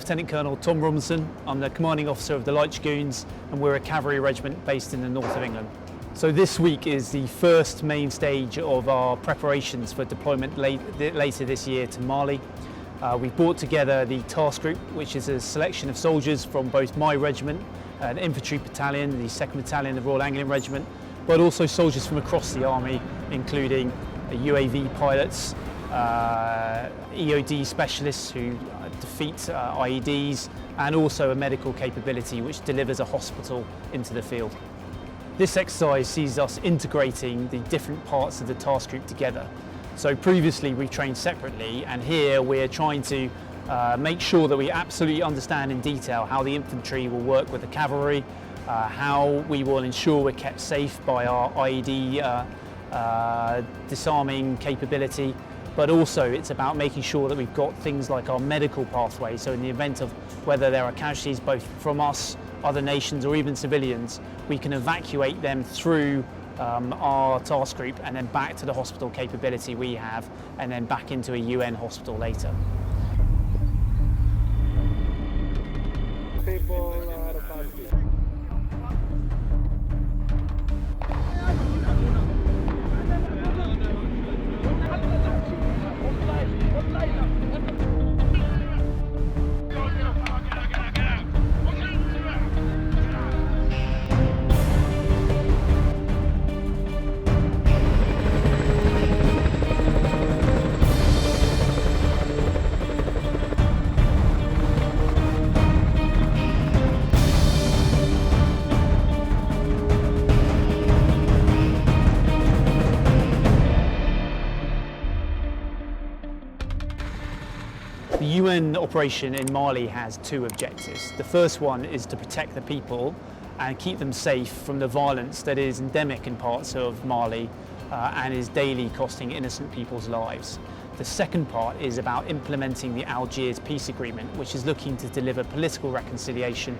Lieutenant Colonel Tom Robinson. I'm the commanding officer of the Light Dragoons, and we're a cavalry regiment based in the north of England. So this week is the first main stage of our preparations for deployment later this year to Mali. We've brought together the task group, which is a selection of soldiers from both my regiment, an infantry battalion, the 2nd Battalion of Royal Anglian Regiment, but also soldiers from across the army, including UAV pilots, EOD specialists who defeat IEDs, and also a medical capability which delivers a hospital into the field. This exercise sees us integrating the different parts of the task group together. So previously we trained separately, and here we're trying to make sure that we absolutely understand in detail how the infantry will work with the cavalry, how we will ensure we're kept safe by our IED disarming capability, but also it's about making sure that we've got things like our medical pathway, so in the event of whether there are casualties both from us, other nations or even civilians, we can evacuate them through our task group and then back to the hospital capability we have, and then back into a UN hospital later. The UN operation in Mali has two objectives. The first one is to protect the people and keep them safe from the violence that is endemic in parts of Mali and is daily costing innocent people's lives. The second part is about implementing the Algiers peace agreement, which is looking to deliver political reconciliation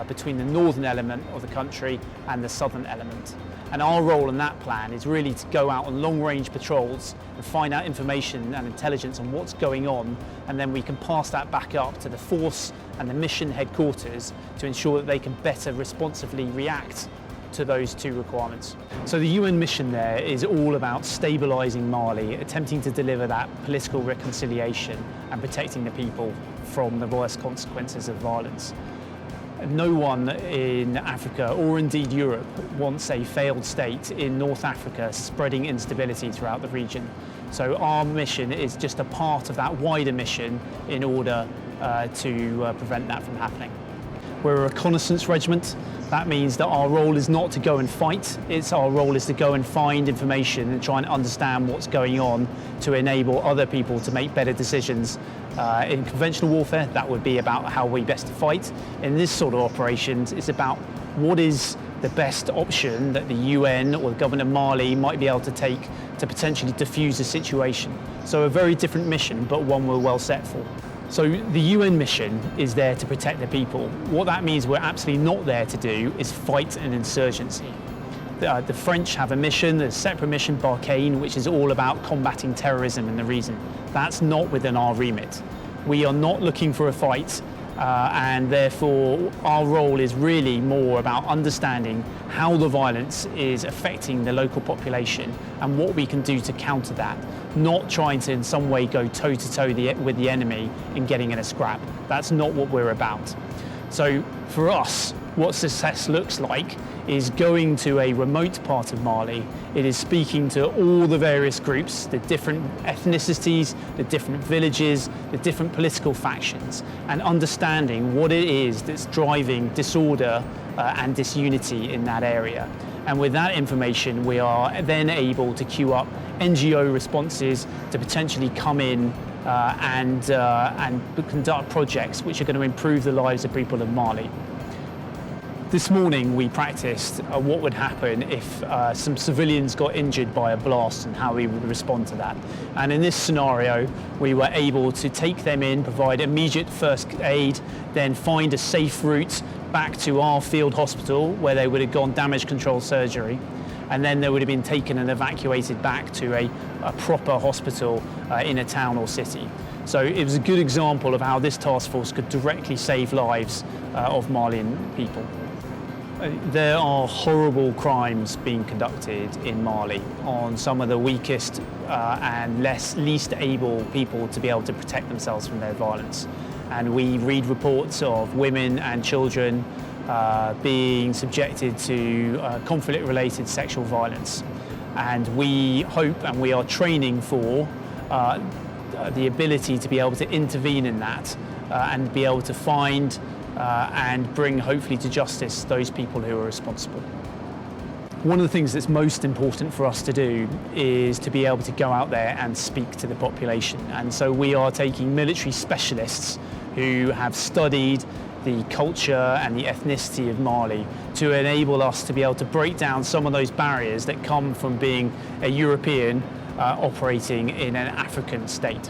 between the northern element of the country and the southern element. And our role in that plan is really to go out on long-range patrols and find out information and intelligence on what's going on, and then we can pass that back up to the force and the mission headquarters to ensure that they can better responsively react to those two requirements. So the UN mission there is all about stabilising Mali, attempting to deliver that political reconciliation and protecting the people from the worst consequences of violence. No one in Africa, or indeed Europe, wants a failed state in North Africa spreading instability throughout the region. So our mission is just a part of that wider mission in order to prevent that from happening. We're a reconnaissance regiment. That means that our role is not to go and fight, our role is to go and find information and try and understand what's going on to enable other people to make better decisions. In conventional warfare, that would be about how we best fight. In this sort of operations, it's about what is the best option that the UN or the government of Mali might be able to take to potentially defuse the situation. So a very different mission, but one we're well set for. So the UN mission is there to protect the people. What that means we're absolutely not there to do is fight an insurgency. The French have a mission, a separate mission, Barkhane, which is all about combating terrorism in the region. That's not within our remit. We are not looking for a fight, and therefore our role is really more about understanding how the violence is affecting the local population and what we can do to counter that, not trying to in some way go toe-to-toe with the enemy and getting in a scrap. That's not what we're about. So for us, what success looks like is going to a remote part of Mali. It is speaking to all the various groups, the different ethnicities, the different villages, the different political factions, and understanding what it is that's driving disorder and disunity in that area. And with that information, we are then able to queue up NGO responses to potentially come in and conduct projects which are going to improve the lives of people of Mali. This morning we practiced what would happen if some civilians got injured by a blast and how we would respond to that. And in this scenario, we were able to take them in, provide immediate first aid, then find a safe route back to our field hospital where they would have gone damage control surgery. and then they would have been taken and evacuated back to a proper hospital in a town or city. So it was a good example of how this task force could directly save lives of Malian people. There are horrible crimes being conducted in Mali on some of the weakest and least able people to be able to protect themselves from their violence. And we read reports of women and children being subjected to conflict-related sexual violence. And we hope and we are training for the ability to be able to intervene in that and be able to find and bring hopefully to justice those people who are responsible. One of the things that's most important for us to do is to be able to go out there and speak to the population. And so we are taking military specialists who have studied the culture and the ethnicity of Mali to enable us to be able to break down some of those barriers that come from being a European operating in an African state.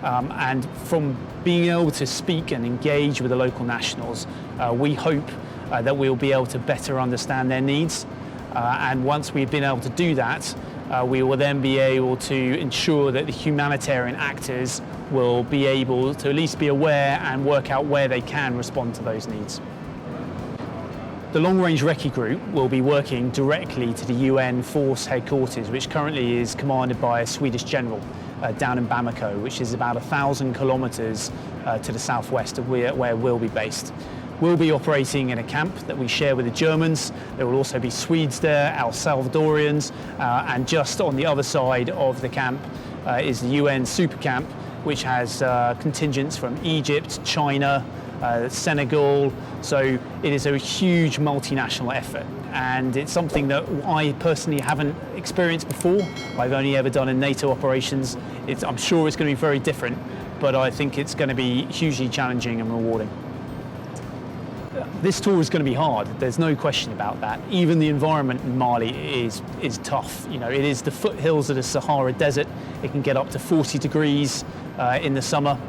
And from being able to speak and engage with the local nationals, we hope that we'll be able to better understand their needs. And once we've been able to do that, we will then be able to ensure that the humanitarian actors will be able to at least be aware and work out where they can respond to those needs. The Long Range Recce Group will be working directly to the UN force headquarters, which currently is commanded by a Swedish general down in Bamako, which is about 1,000 kilometres to the southwest of where we'll be based. We'll be operating in a camp that we share with the Germans. There will also be Swedes there, El Salvadorians, and just on the other side of the camp is the UN super camp, which has contingents from Egypt, China, Senegal. So it is a huge multinational effort, and it's something that I personally haven't experienced before. I've only ever done in NATO operations. I'm sure it's going to be very different, but I think it's going to be hugely challenging and rewarding. This tour is going to be hard, there's no question about that. Even the environment in Mali is tough. You know, it is the foothills of the Sahara Desert. It can get up to 40 degrees in the summer.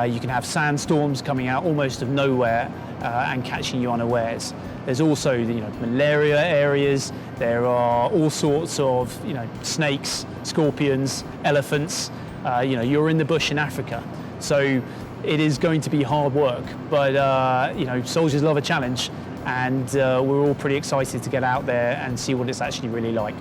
You can have sandstorms coming out almost of nowhere and catching you unawares. There's also malaria areas. There are all sorts of snakes, scorpions, elephants. You're in the bush in Africa. So it is going to be hard work, but soldiers love a challenge, and we're all pretty excited to get out there and see what it's actually really like.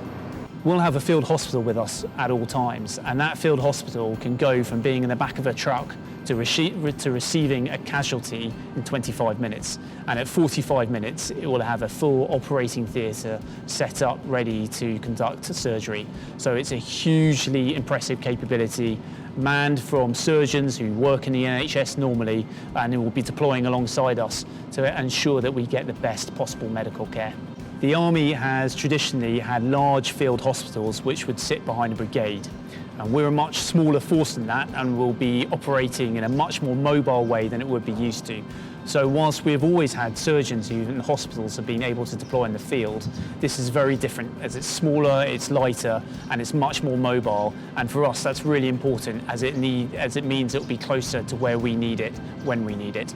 We'll have a field hospital with us at all times, and that field hospital can go from being in the back of a truck to receiving a casualty in 25 minutes. And at 45 minutes, it will have a full operating theatre set up, ready to conduct surgery. So it's a hugely impressive capability, manned from surgeons who work in the NHS normally, and who will be deploying alongside us to ensure that we get the best possible medical care. The Army has traditionally had large field hospitals which would sit behind a brigade. And we're a much smaller force than that, and will be operating in a much more mobile way than it would be used to. So whilst we've always had surgeons who in hospitals have been able to deploy in the field, this is very different as it's smaller, it's lighter, and it's much more mobile. And for us, that's really important as it means it will be closer to where we need it when we need it.